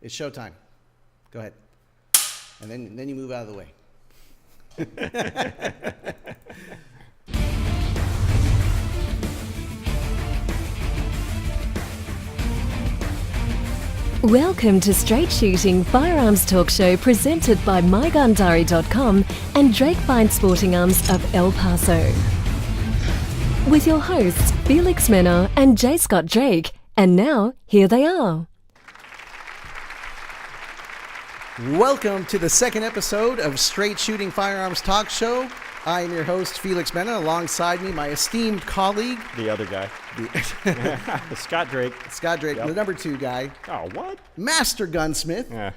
It's showtime. Go ahead. And then you move out of the way. Welcome to Straight Shooting Firearms Talk Show presented by MyGunDiary.com and Drake Fine Sporting Arms of El Paso. With your hosts, Felix Menor and J. Scott Drake. And now, here they are. Welcome to the second episode of Straight Shooting Firearms Talk Show. I am your host, Felix Menor. Alongside me, my esteemed colleague. The other guy. Scott Drake. Scott Drake, Yep. The number two guy. Oh, what? Master gunsmith. Yeah.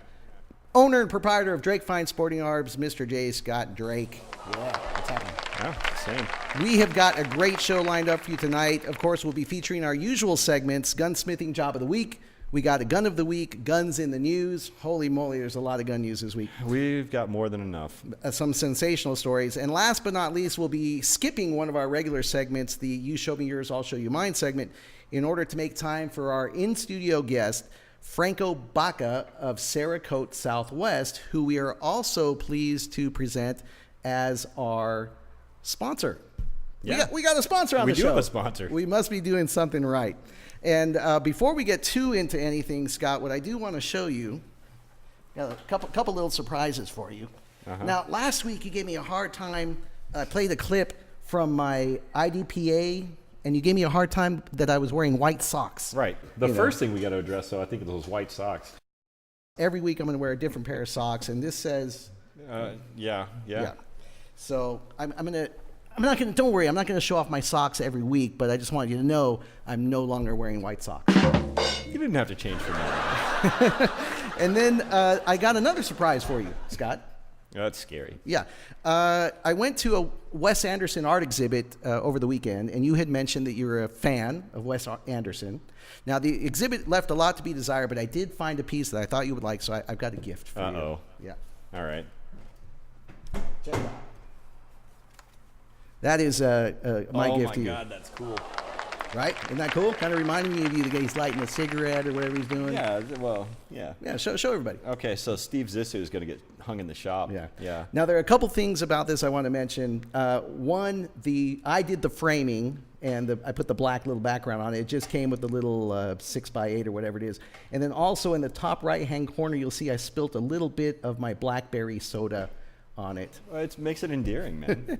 Owner and proprietor of Drake Fine Sporting Arms, Mr. J. Scott Drake. Yeah, what's happening? Yeah, same. We have got a great show lined up for you tonight. Of course, we'll be featuring our usual segments, Gunsmithing Job of the Week. We got a Gun of the Week, Guns in the News. Holy moly, there's a lot of gun news this week. We've got more than enough. Some sensational stories. And last but not least, we'll be skipping one of our regular segments, the You Show Me Yours, I'll Show You Mine segment, in order to make time for our in-studio guest, Franco Baca of Cerakote, Southwest, who we are also pleased to present as our sponsor. Yeah. We got a sponsor on the show. We do have a sponsor. We must be doing something right. And before we get too into anything, Scott, what I do want to show you, got a couple little surprises for you. Uh-huh. Now, last week you gave me a hard time. I played a clip from my IDPA, and you gave me a hard time that I was wearing white socks. Right. The first thing we got to address, though, I think, is those white socks. Every week I'm going to wear a different pair of socks, and this says... Yeah. So don't worry, I'm not going to show off my socks every week, but I just want you to know I'm no longer wearing white socks. You didn't have to change for me. And then I got another surprise for you, Scott. That's scary. Yeah. I went to a Wes Anderson art exhibit over the weekend, and you had mentioned that you were a fan of Wes Anderson. Now, the exhibit left a lot to be desired, but I did find a piece that I thought you would like, so I've got a gift for you. Uh-oh. Yeah. All right. Check it out. That is my gift to you. Oh, my God, that's cool. Right? Isn't that cool? Kind of reminding me of you that he's lighting a cigarette or whatever he's doing. Yeah, well, yeah. Yeah, show everybody. Okay, so Steve Zissou is going to get hung in the shop. Yeah. Now, there are a couple things about this I want to mention. One, I did the framing, and I put the black little background on it. It just came with the little 6x8 or whatever it is. And then also in the top right-hand corner, you'll see I spilt a little bit of my blackberry soda on it. Well, it makes it endearing, man.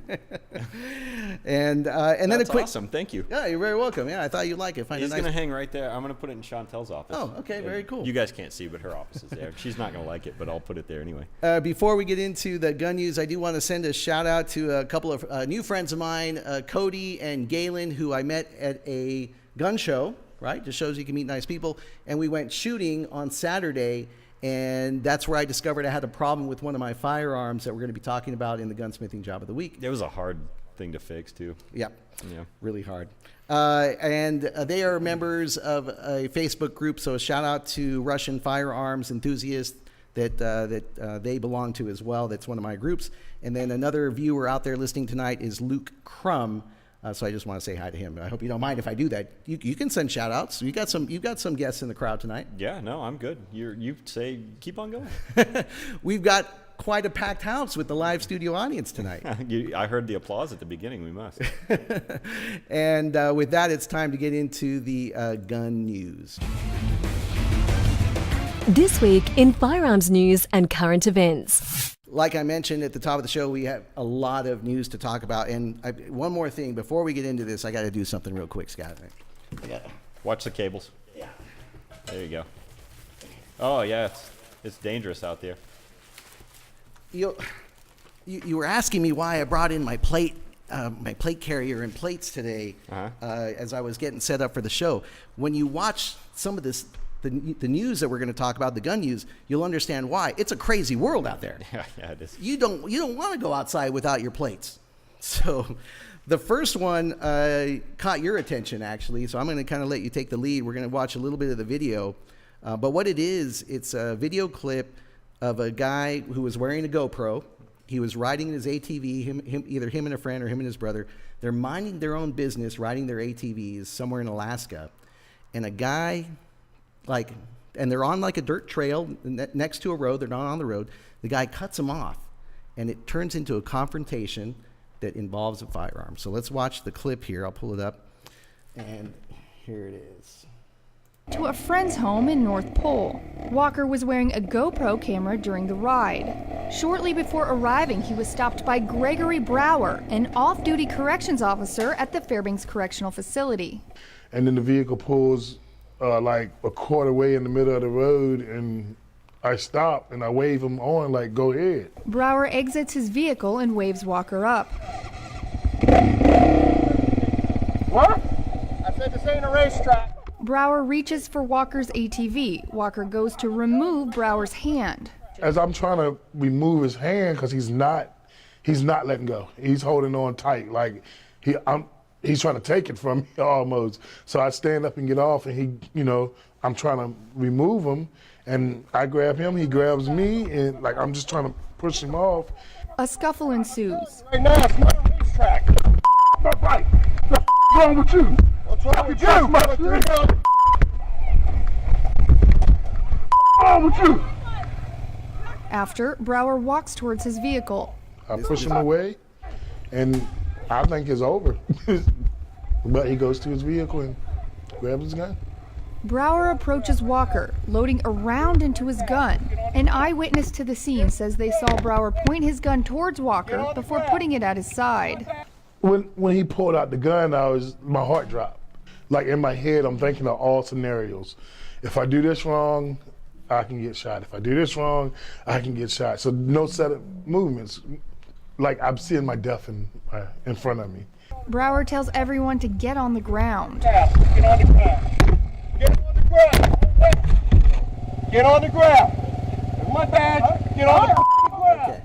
and then That's a quick... awesome. Thank you. Yeah, you're very welcome. Yeah, I thought you'd like it. It's going to hang right there. I'm going to put it in Chantel's office. Oh, okay, very cool. You guys can't see, but her office is there. She's not going to like it, but I'll put it there anyway. Before we get into the gun news, I do want to send a shout out to a couple of new friends of mine, Cody and Galen, who I met at a gun show, right? Just shows you can meet nice people. And we went shooting on Saturday, and that's where I discovered I had a problem with one of my firearms that we're going to be talking about in the Gunsmithing Job of the Week. It was a hard thing to fix, too. Yeah. Yeah. Really hard. And they are members of a Facebook group, so a shout out to Russian firearms enthusiasts that they belong to as well. That's one of my groups. And then another viewer out there listening tonight is Luke Crum. So I just want to say hi to him. I hope you don't mind if I do that. You can send shout outs. You've got some guests in the crowd tonight. Yeah, no, I'm good. You say keep on going. We've got quite a packed house with the live studio audience tonight. I heard the applause at the beginning. We must. And with that, it's time to get into the gun news. This week in firearms news and current events. Like I mentioned at the top of the show, we have a lot of news to talk about. And one more thing, before we get into this, I got to do something real quick, Scott. Watch the cables. Yeah. There you go. Oh, yeah, it's dangerous out there. You were asking me why I brought in my plate carrier and plates today as I was getting set up for the show. When you watch some of this, the news that we're going to talk about, the gun news, you'll understand why. It's a crazy world out there. Yeah, it is. You don't want to go outside without your plates. So the first one caught your attention, actually, so I'm going to kind of let you take the lead. We're going to watch a little bit of the video. But what it is, it's a video clip of a guy who was wearing a GoPro. He was riding his ATV, either him and a friend or him and his brother. They're minding their own business, riding their ATVs somewhere in Alaska. And a guy, like and they're on like a dirt trail next to a road. They're not on the road. The guy cuts him off, and it turns into a confrontation that involves a firearm. So let's watch the clip here. I'll pull it up, and here it is. To a friend's home in North Pole. Walker was wearing a GoPro camera during the ride. Shortly before arriving, he was stopped by Gregory Brower, an off-duty corrections officer at the Fairbanks Correctional Facility. And then the vehicle pulls like a quarter way in the middle of the road, and I stop and I wave him on like, go ahead. Brower exits his vehicle and waves Walker up. What? I said this ain't a racetrack. Brower reaches for Walker's ATV. Walker goes to remove Brower's hand. As I'm trying to remove his hand, because he's not letting go. He's holding on tight, like he's trying to take it from me almost. So I stand up and get off, and I'm trying to remove him, and I grab him, he grabs me, and like I'm just trying to push him off. A scuffle ensues. Right now, it's not a racetrack. Not right. What's wrong with you? What's wrong with you? What's wrong with you? After, Brower walks towards his vehicle. I push him away, and I think it's over. But he goes to his vehicle and grabs his gun. Brower approaches Walker, loading a round into his gun. An eyewitness to the scene says they saw Brower point his gun towards Walker before putting it at his side. When he pulled out the gun, my heart dropped. Like in my head, I'm thinking of all scenarios. If I do this wrong, I can get shot. If I do this wrong, I can get shot. So no set of movements. Like I'm seeing my death in front of me. Brower tells everyone to get on the ground. Get on the ground. Get on the ground. Get on the ground. There's my badge. Get on the ground. Okay.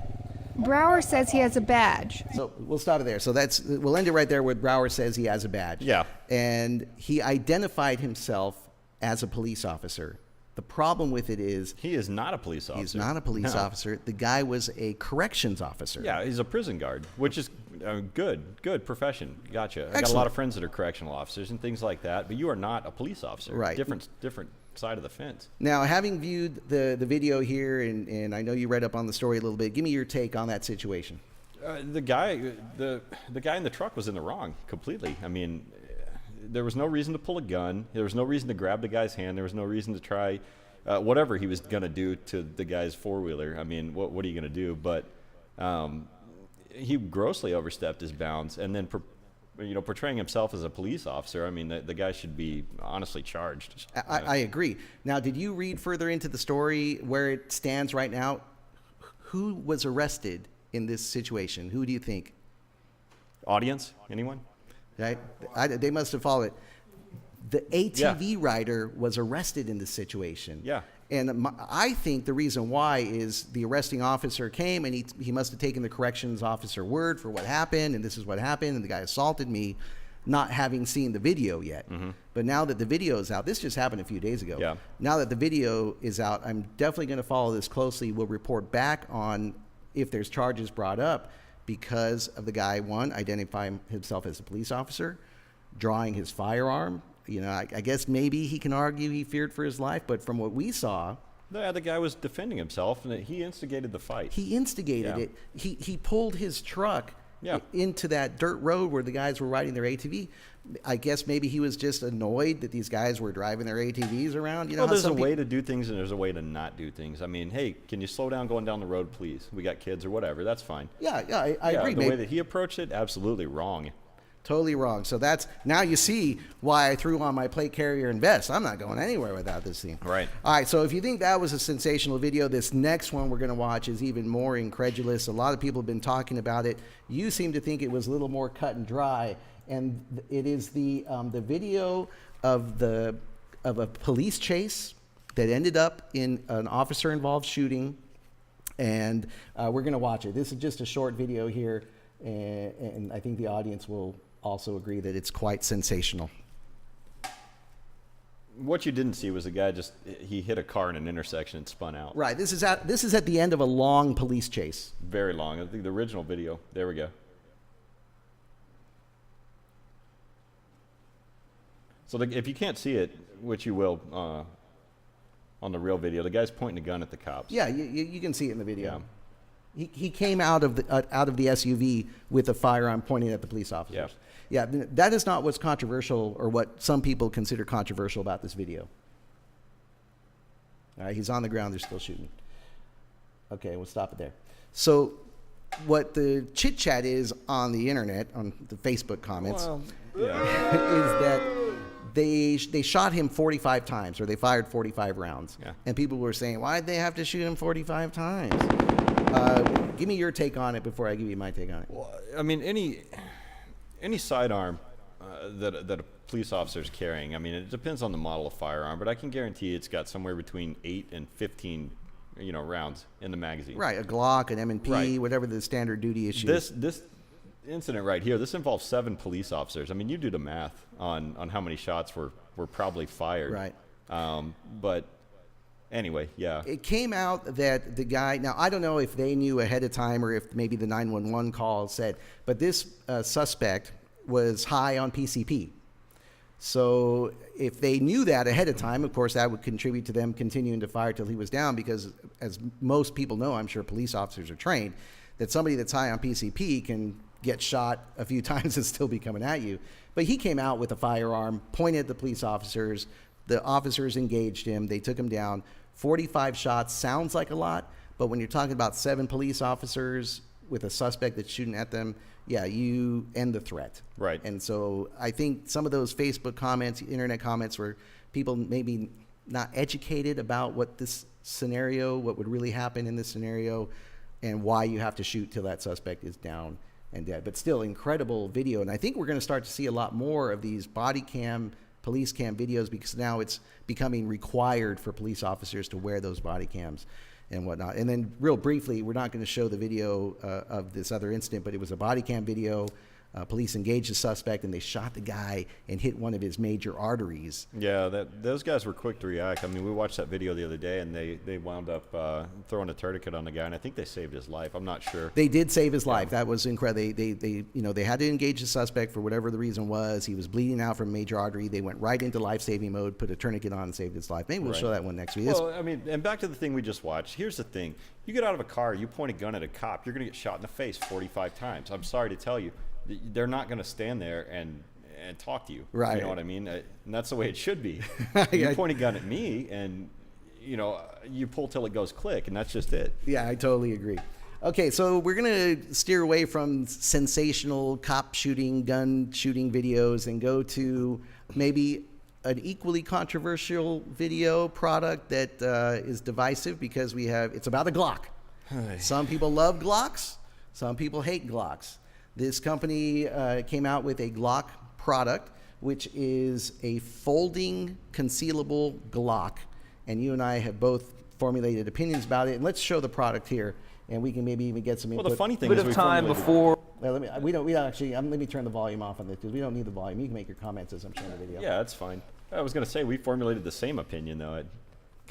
Brower says he has a badge. So we'll stop it there. So we'll end it right there where Brower says he has a badge. Yeah. And he identified himself as a police officer. The problem with it is He is not a police officer. he's not a police No. officer. The guy was a corrections officer. Yeah, he's a prison guard, which is good profession. Gotcha. I got a Excellent. lot of friends that are correctional officers and things like that, but you are not a police officer. Right. Different side of the fence. Now, having viewed the video here, and I know you read up on the story a little bit, give me your take on that situation. The guy in the truck was in the wrong completely. I mean, there was no reason to pull a gun. There was no reason to grab the guy's hand. There was no reason to try whatever he was going to do to the guy's four-wheeler. I mean, what are you going to do? But he grossly overstepped his bounds, and then portraying himself as a police officer. I mean, the guy should be honestly charged. I agree. Now, did you read further into the story where it stands right now? Who was arrested in this situation? Who do you think? Audience? Anyone? Right? They must have followed it. The ATV rider was arrested in this situation. Yeah. And I think the reason why is the arresting officer came, and he must have taken the corrections officer word for what happened, and this is what happened, and the guy assaulted me, not having seen the video yet. Mm-hmm. But now that the video is out, this just happened a few days ago. Yeah. Now that the video is out, I'm definitely going to follow this closely. We'll report back on if there's charges brought up because of the guy, one, identifying himself as a police officer, drawing his firearm. You know, I guess maybe he can argue he feared for his life, but from what we saw, The guy was defending himself, and he instigated the fight. he instigated it. He pulled his truck into that dirt road where the guys were riding their ATV. I guess maybe he was just annoyed that these guys were driving their ATVs around. You know, Well, how there's a some way to do things, and there's a way to not do things. I mean, hey, can you slow down going down the road, please? We got kids or whatever. That's fine. I agree. The way that he approached it, absolutely wrong. Totally wrong. So now you see why I threw on my plate carrier and vest. I'm not going anywhere without this thing. Right. All right. So if you think that was a sensational video, this next one we're going to watch is even more incredulous. A lot of people have been talking about it. You seem to think it was a little more cut and dry, and it is the video of a police chase that ended up in an officer-involved shooting, and we're going to watch it. This is just a short video here, and I think the audience will also agree that it's quite sensational. What you didn't see was a guy he hit a car in an intersection and spun out. Right. This is at the end of a long police chase. Very long. I think the original video. There we go. So if you can't see it, which you will, on the real video. The guy's pointing a gun at the cops. Yeah, you can see it in the video. Yeah. He came out of the SUV with a firearm pointing at the police officers. Yeah, that is not what's controversial or what some people consider controversial about this video. All right, he's on the ground. They're still shooting. Okay, we'll stop it there. So what the chit-chat is on the internet, on the Facebook comments, is that they shot him 45 times, or they fired 45 rounds. Yeah. And people were saying, why'd they have to shoot him 45 times? Give me your take on it before I give you my take on it. Well, I mean, any sidearm that a police officer's carrying, I mean, it depends on the model of firearm, but I can guarantee it's got somewhere between 8 and 15, rounds in the magazine. Right, a Glock, an M&P, Right. whatever the standard duty issue. This incident right here, this involves 7 police officers. I mean, you do the math on how many shots were probably fired. Right. But anyway, yeah. It came out that the guy, now I don't know if they knew ahead of time or if maybe the 911 call said, but this suspect was high on PCP. So if they knew that ahead of time, of course, that would contribute to them continuing to fire till he was down, because as most people know, I'm sure police officers are trained, that somebody that's high on PCP can get shot a few times and still be coming at you. But he came out with a firearm, pointed at the police officers. The officers engaged him. They took him down. 45 shots sounds like a lot, but when you're talking about 7 police officers with a suspect that's shooting at them, yeah, you end the threat. Right. And so I think some of those Facebook comments, internet comments, where people maybe not educated about what this scenario, what would really happen in this scenario, and why you have to shoot till that suspect is down and dead. But still, incredible video. And I think we're going to start to see a lot more of these body cam, police cam videos, because now it's becoming required for police officers to wear those body cams and whatnot. And then real briefly, we're not going to show the video of this other incident, but it was a body cam video. Police engaged the suspect, and they shot the guy and hit one of his major arteries. Yeah, those guys were quick to react. I mean, we watched that video the other day, and they wound up throwing a tourniquet on the guy, and I think they saved his life. I'm not sure. They did save his life. That was incredible. They had to engage the suspect for whatever the reason was. He was bleeding out from a major artery. They went right into life-saving mode, put a tourniquet on, and saved his life. Maybe we'll show that one next week. Well, I mean, and back to the thing we just watched. Here's the thing. You get out of a car, you point a gun at a cop, you're going to get shot in the face 45 times. I'm sorry to tell you. They're not going to stand there and talk to you. Right. You know what I mean? And that's the way it should be. You point a gun at me, and you pull till it goes click, and that's just it. Yeah, I totally agree. Okay, so we're going to steer away from sensational cop shooting, gun shooting videos and go to maybe an equally controversial video product that is divisive, because it's about a Glock. Some people love Glocks. Some people hate Glocks. This company came out with a Glock product, which is a folding, concealable Glock. And you and I have both formulated opinions about it. And let's show the product here, and we can maybe even get some input. Well, the funny thing is, we time formulated- before. Well, let me turn the volume off on this, because we don't need the volume. You can make your comments as I'm showing the video. Yeah, that's fine. I was going to say we formulated the same opinion, though.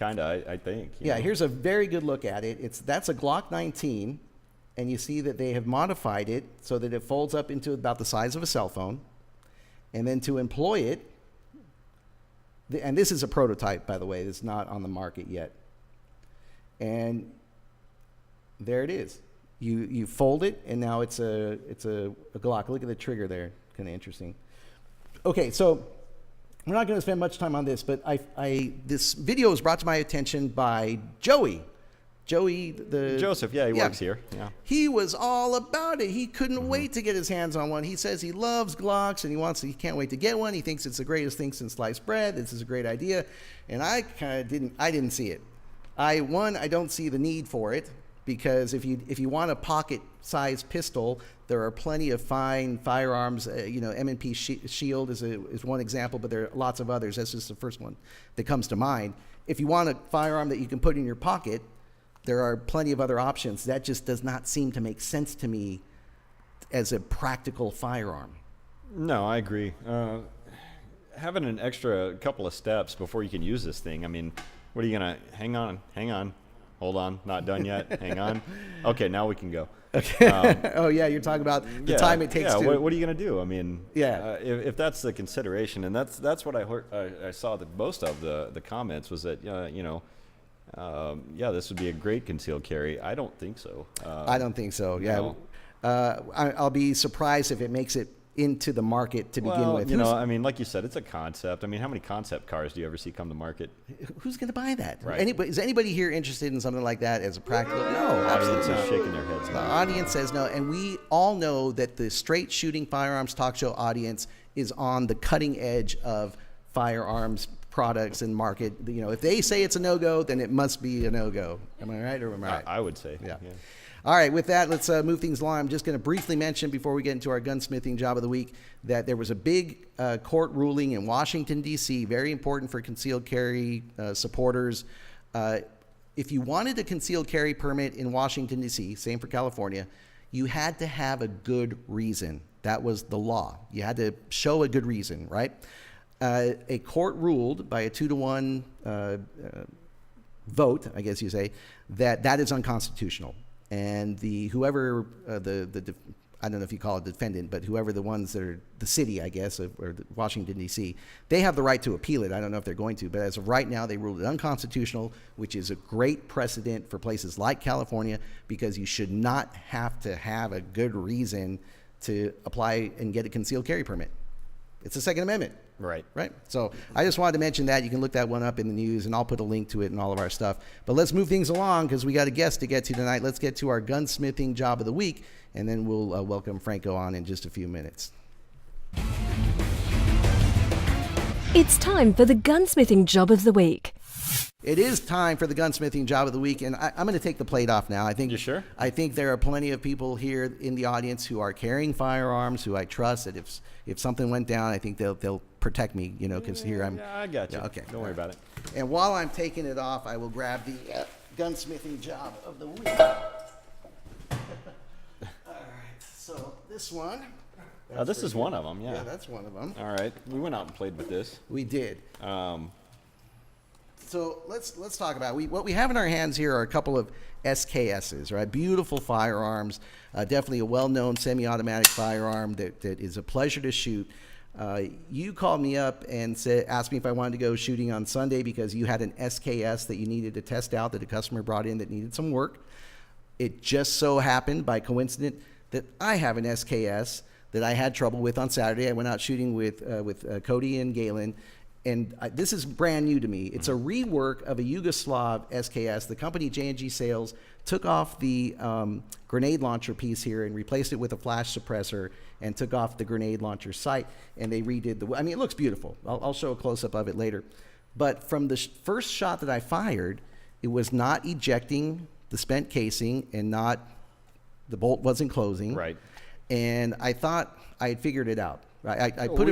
I think. you know. Here's a very good look at it. That's a Glock 19. And you see that they have modified it so that it folds up into about the size of a cell phone. And then to employ it, and this is a prototype, by the way, it's not on the market yet. And there it is. You fold it, and now it's a Glock. Look at the trigger there, kind of interesting. Okay, so we're not going to spend much time on this, but this video was brought to my attention by Joey. Joseph, he works here. Yeah. He was all about it. He couldn't wait to get his hands on one. He says he loves Glocks, and he can't wait to get one. He thinks it's the greatest thing since sliced bread. This is a great idea. And I kind of didn't see it. I don't see the need for it, because if you want a pocket-sized pistol, there are plenty of fine firearms. M&P Shield is one example, but there are lots of others. That's just the first one that comes to mind. If you want a firearm that you can put in your pocket, there are plenty of other options. That just does not seem to make sense to me as a practical firearm. No, I agree. Having an extra couple of steps before you can use this thing. I mean, what are you gonna? Hang on, hold on, not done yet. Hang on. Okay, now we can go. Okay. Oh yeah, you're talking about the time it takes. Yeah. To... What are you gonna do? I mean, yeah. If that's the consideration, and that's what I heard. I saw that most of the comments was that yeah, this would be a great concealed carry. I don't think so. I don't think so. Yeah. No. I'll be surprised if it makes it into the market to begin Well, with. you know, I mean, like you said, it's a concept. I mean, how many concept cars do you ever see come to market? Who's going to buy that? Right. Is anybody here interested in something like that as a practical? No, The audience absolutely is not. shaking their heads. The No. audience says no, and we all know that the straight shooting firearms talk show audience is on the cutting edge of firearms products and market. You know, if they say it's a no-go, then it must be a no-go. Am I right or am I right? I would say. Yeah. All right, with that, let's move things along. I'm just going to briefly mention before we get into our gunsmithing job of the week that there was a big court ruling in Washington, D.C., very important for concealed carry supporters. If you wanted a concealed carry permit in Washington, D.C., same for California, you had to have a good reason. That was the law. You had to show a good reason, right? A court ruled by a 2-to-1 vote, I guess you say, that is unconstitutional. And whoever I don't know if you call it defendant, but whoever the ones that are the city, I guess, or Washington, D.C., they have the right to appeal it. I don't know if they're going to, but as of right now, they ruled it unconstitutional, which is a great precedent for places like California, because you should not have to have a good reason to apply and get a concealed carry permit. It's the Second Amendment. Right. Right. So I just wanted to mention that. You can look that one up in the news, and I'll put a link to it in all of our stuff. But let's move things along because we got a guest to get to tonight. Let's get to our gunsmithing job of the week, and then we'll welcome Franco on in just a few minutes. It's time for the gunsmithing job of the week. It is time for the gunsmithing job of the week, and I'm going to take the plate off now. I think. You sure? I think there are plenty of people here in the audience who are carrying firearms, who I trust that if something went down, I think they'll protect me. You know, because here I'm. Yeah, I got you. Yeah, okay. Don't worry about it. And while I'm taking it off, I will grab the gunsmithing job of the week. All right. So this one. This is one of them. Yeah. Yeah, that's one of them. All right. We went out and played with this. We did. So let's talk about what we have in our hands here are a couple of SKSs, right? Beautiful firearms, definitely a well-known semi-automatic firearm that is a pleasure to shoot. You called me up and asked me if I wanted to go shooting on Sunday because you had an SKS that you needed to test out that a customer brought in that needed some work. It just so happened by coincidence that I have an SKS that I had trouble with on Saturday. I went out shooting with Cody and Galen. And this is brand new to me. It's a rework of a Yugoslav SKS. The company J&G Sales took off the grenade launcher piece here and replaced it with a flash suppressor and took off the grenade launcher sight. And they redid I mean, it looks beautiful. I'll show a close-up of it later. But from the first shot that I fired, it was not ejecting the spent casing and the bolt wasn't closing. Right. And I thought I had figured it out.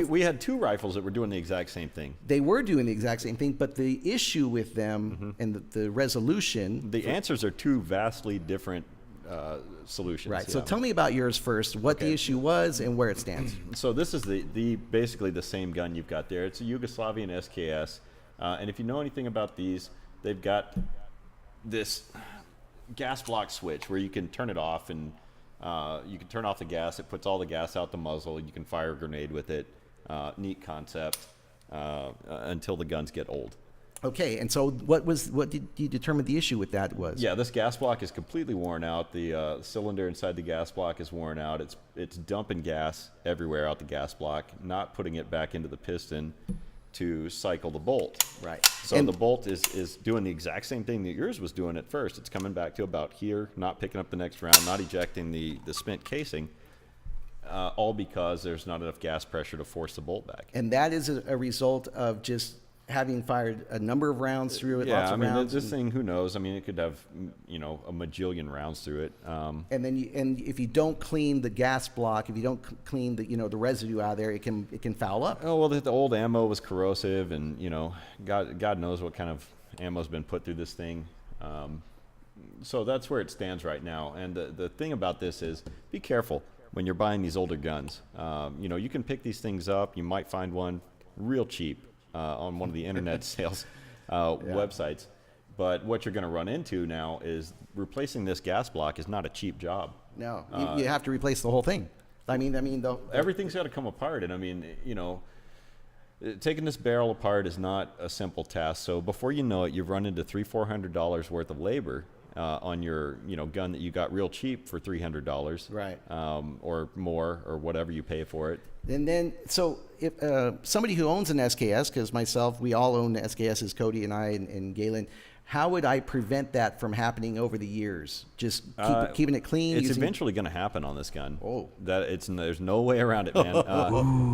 We had two rifles that were doing the exact same thing. They were doing the exact same thing, but the issue with them and the resolution. The answers are two vastly different solutions. Right. Yeah. So tell me about yours first, what the issue was and where it stands. So this is basically the same gun you've got there. It's a Yugoslavian SKS. And if you know anything about these, they've got this gas block switch where you can turn it off and you can turn off the gas. It puts all the gas out the muzzle. You can fire a grenade with it. Neat concept until the guns get old. Okay, and so what did you determine the issue with that was? Yeah, this gas block is completely worn out. The cylinder inside the gas block is worn out. It's dumping gas everywhere out the gas block, not putting it back into the piston to cycle the bolt. Right. So the bolt is doing the exact same thing that yours was doing at first. It's coming back to about here, not picking up the next round, not ejecting the spent casing, all because there's not enough gas pressure to force the bolt back. And that is a result of just having fired a number of rounds through it, lots of rounds. This thing, who knows? I mean, it could have, a majillion rounds through it. And then if you don't clean the gas block, if you don't clean the residue out of there, it can foul up. Oh, well, the old ammo was corrosive, and, God knows what kind of ammo's been put through this thing. So that's where it stands right now. And the thing about this is, be careful when you're buying these older guns. You can pick these things up. You might find one real cheap on one of the internet sales websites. But what you're going to run into now is replacing this gas block is not a cheap job. No, you have to replace the whole thing. I mean, everything's got to come apart. And I mean, taking this barrel apart is not a simple task. So before you know it, you've run into $300-400 worth of labor on your gun that you got real cheap for $300, right? Or more, or whatever you pay for it. And then, so if somebody who owns an SKS, because myself, we all own SKSs, Cody and I and Galen, how would I prevent that from happening over the years? Just keeping it clean? It's eventually going to happen on this gun. Oh. There's no way around it, man.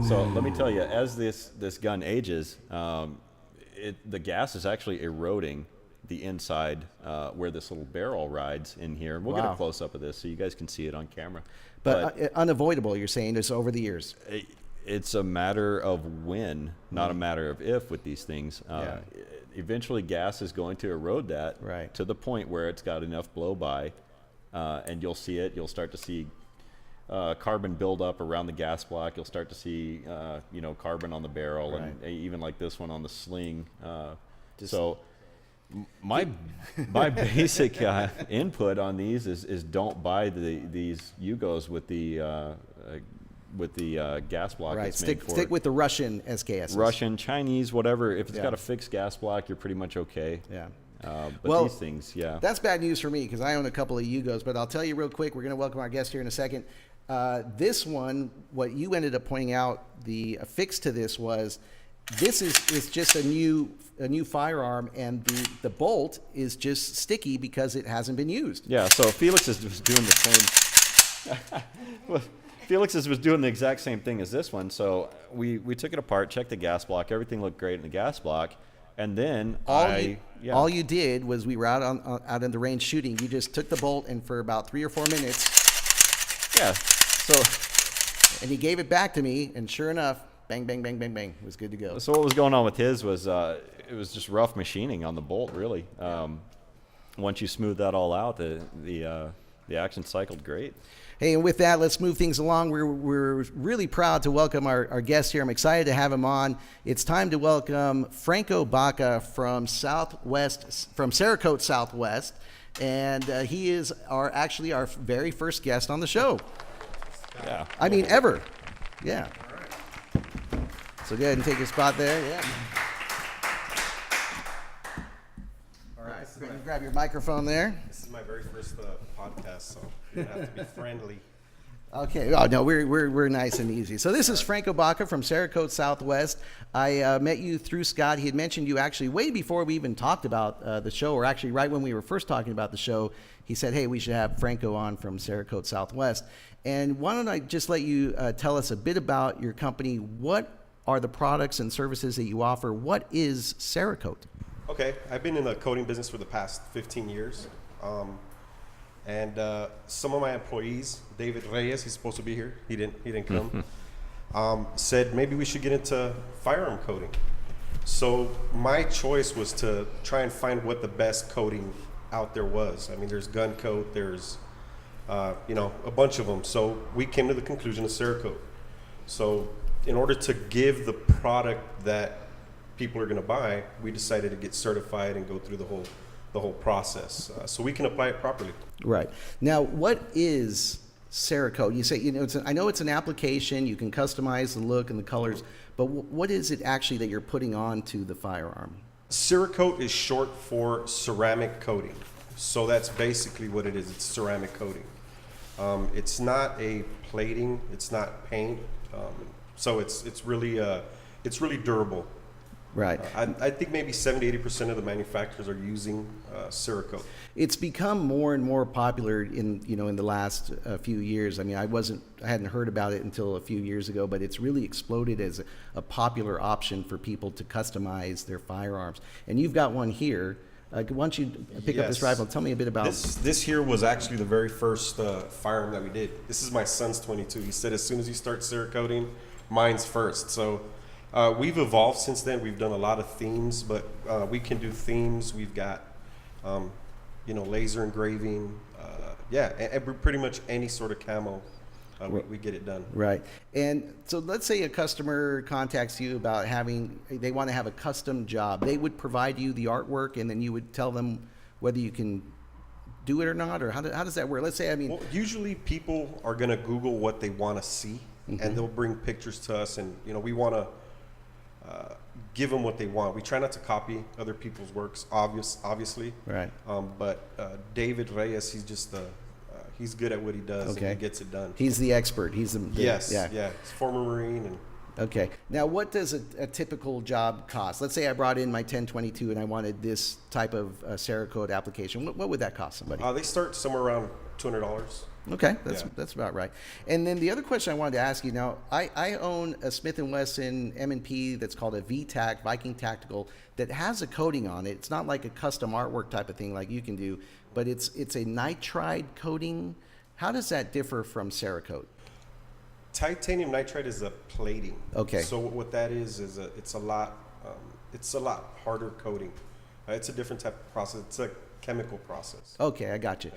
So let me tell you, as this gun ages, the gas is actually eroding the inside where this little barrel rides in here. We'll get a close-up of this so you guys can see it on camera. But unavoidable, you're saying, just over the years? It's a matter of when, not a matter of if with these things. Eventually gas is going to erode that to the point where it's got enough blow by, and you'll see it. You'll start to see carbon build up around the gas block. You'll start to see carbon on the barrel, and even like this one on the sling. So my basic input on these is don't buy these Yugos with the gas block. Right. That's made for Stick it. with the Russian SKS. Russian, Chinese, whatever. If it's got a fixed gas block, you're pretty much okay. Yeah. But these things, that's bad news for me because I own a couple of Yugos. But I'll tell you real quick, we're going to welcome our guest here in a second. This one, what you ended up pointing out, the affix to this was, this is just a new firearm, and the bolt is just sticky because it hasn't been used. Yeah. So Felix was doing the same. Felix was doing the exact same thing as this one. So we took it apart, checked the gas block. Everything looked great in the gas block. And then all you did was, we were out in the range shooting. You just took the bolt, and for about 3 or 4 minutes. Yeah. So. And he gave it back to me, and sure enough, bang, bang, bang, bang, bang, it was good to go. So what was going on with his was it was just rough machining on the bolt, really. Once you smooth that all out, the action cycled great. Hey, and with that, let's move things along. We're really proud to welcome our guest here. I'm excited to have him on. It's time to welcome Franco Baca from Cerakote Southwest, and he is actually our very first guest on the show. Yeah. I mean, ever. Yeah. So go ahead and take your spot there. Yeah. All right. Go ahead and grab your microphone there. This is my very first podcast, so you have to be friendly. Okay. Oh no, we're nice and easy. So this is Franco Baca from Cerakote Southwest. I met you through Scott. He had mentioned you actually way before we even talked about the show, or actually right when we were first talking about the show. He said, "Hey, we should have Franco on from Cerakote Southwest." And why don't I just let you tell us a bit about your company? What are the products and services that you offer? What is Cerakote? Okay, I've been in the coating business for the past 15 years. And some of my employees, David Reyes, he's supposed to be here. He didn't come. Said maybe we should get into firearm coating. So my choice was to try and find what the best coating out there was. I mean, there's gun coat, there's a bunch of them. So we came to the conclusion of Cerakote. So in order to give the product that people are going to buy, we decided to get certified and go through the whole process, so we can apply it properly. Right. Now, what is Cerakote? You say, I know it's an application. You can customize the look and the colors, but what is it actually that you're putting onto the firearm? Cerakote is short for ceramic coating, so that's basically what it is. It's ceramic coating. It's not a plating. It's not paint. So it's really durable. Right. I think maybe 70-80% of the manufacturers are using Cerakote. It's become more and more popular in the last few years. I mean, I hadn't heard about it until a few years ago, but it's really exploded as a popular option for people to customize their firearms. And you've got one here. Why don't you pick up this rifle? Tell me a bit about this. Here was actually the very first firearm that we did. This is my son's 22. He said as soon as you start Cerakoting, mine's first. So we've evolved since then. We've done a lot of themes, but we can do themes. We've got laser engraving. Pretty much any sort of camo. We get it done. Right. And so let's say a customer contacts you about they want to have a custom job. They would provide you the artwork, and then you would tell them whether you can do it or not, or how does that work? Let's say, well, usually people are going to Google what they want to see, and they'll bring pictures to us, and we want to give them what they want. We try not to copy other people's works, obviously. Right. But David Reyes, he's just he's good at what he does, Okay. and he gets it done. He's the expert. He's the Yes, yeah. yeah. He's a former Marine, and Okay. Now, what does a typical job cost? Let's say I brought in my 1022 and I wanted this type of Cerakote application. What would that cost somebody? they start somewhere around $200. Okay, Yeah. that's about right. And then the other question I wanted to ask you, now, I own a Smith & Wesson M&P that's called a VTAC, Viking Tactical, that has a coating on it. It's not like a custom artwork type of thing like you can do, but it's a nitride coating. How does that differ from Cerakote? Titanium nitride is a plating. Okay. So what that is it's a lot harder coating. It's a different type of process. It's a chemical process. Okay, I got you.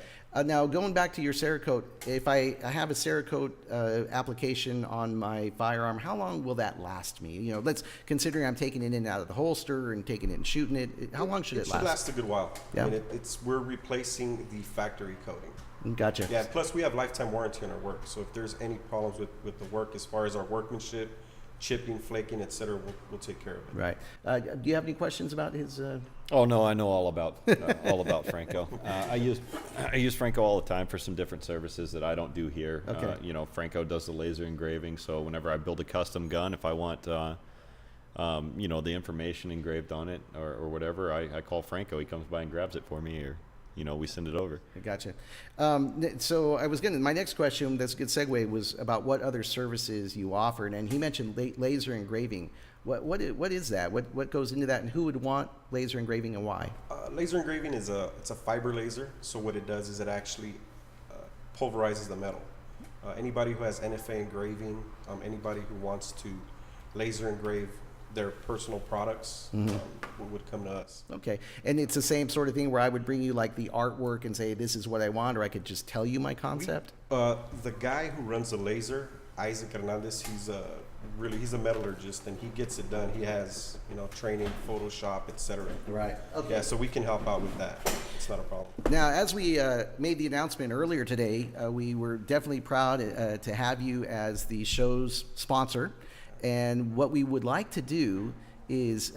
Now, going back to your Cerakote, if I have a Cerakote application on my firearm, how long will that last me? You know, considering I'm taking it in and out of the holster and taking it and shooting it, how long should it last? It should last a good while. Yeah. I mean, we're replacing the factory coating. Gotcha. Yeah, plus we have lifetime warranty on our work. So if there's any problems with the work as far as our workmanship, chipping, flaking, etc., we'll take care of it. Right. Do you have any questions about his? Oh no, I know all about Franco. I use Franco all the time for some different services that I don't do here. Okay. You know, Franco does the laser engraving, so whenever I build a custom gun, if I want you know, the information engraved on it or whatever, I call Franco. He comes by and grabs it for me, or you know, we send it over. I gotcha. So my next question, that's a good segue, was about what other services you offered, and he mentioned laser engraving. What is that? What goes into that, and who would want laser engraving and why? Laser engraving it's a fiber laser. So what it does is it actually pulverizes the metal. Anybody who has NFA engraving, anybody who wants to laser engrave their personal products would come to us. Okay, and it's the same sort of thing where I would bring you like the artwork and say this is what I want, or I could just tell you my concept. The guy who runs the laser, Isaac Hernandez, he's a metallurgist, and he gets it done. He has training, Photoshop, etc. Right. Okay. Yeah, so we can help out with that. It's not a problem. Now, as we made the announcement earlier today, we were definitely proud to have you as the show's sponsor. And what we would like to do is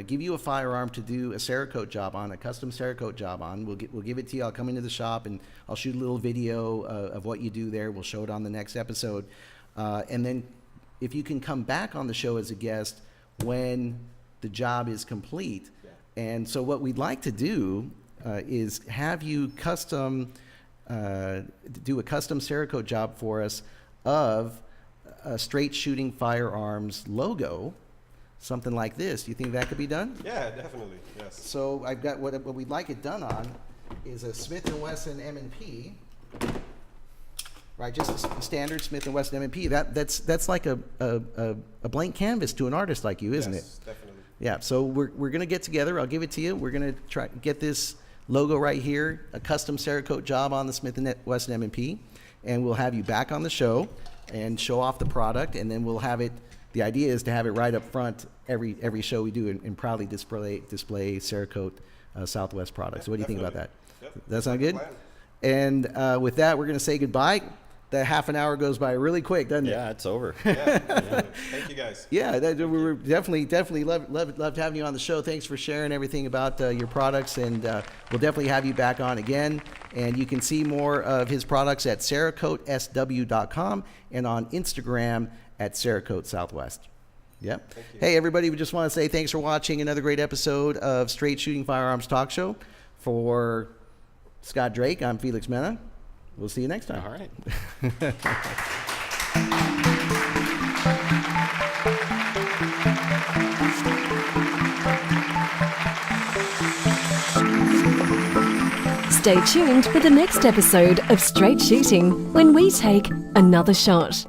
give you a firearm to do a Cerakote job on, a custom Cerakote job on. We'll give it to you. I'll come into the shop and I'll shoot a little video of what you do there. We'll show it on the next episode. And then if you can come back on the show as a guest when the job is complete. Yeah. And so what we'd like to do is have you do a custom Cerakote job for us of a Straight Shooting Firearms logo, something like this. Do you think that could be done? Yeah, definitely. Yes. So I've got what we'd like it done on is a Smith & Wesson M&P, right? Just a standard Smith & Wesson M&P. That's like a blank canvas to an artist like you, isn't it? Yes, definitely. Yeah. So we're gonna get together. I'll give it to you. We're gonna try to get this logo right here, a custom Cerakote job on the Smith & Wesson M&P, and we'll have you back on the show and show off the product, and then we'll have it. The idea is to have it right up front every show we do, and proudly display Cerakote Southwest products. So what do you think about that? Yep. That sound good? Plan. And with that, we're going to say goodbye. That half an hour goes by really quick, doesn't it? Yeah, it's over. Yeah, thank you guys. Yeah, we were definitely loved having you on the show. Thanks for sharing everything about your products, and we'll definitely have you back on again. And you can see more of his products at cerakotesw.com and on Instagram at Cerakote Southwest. Yep. Hey, everybody, we just want to say thanks for watching another great episode of Straight Shooting Firearms Talk Show. For Scott Drake, I'm Felix Mena. We'll see you next time. All right. Stay tuned for the next episode of Straight Shooting when we take another shot.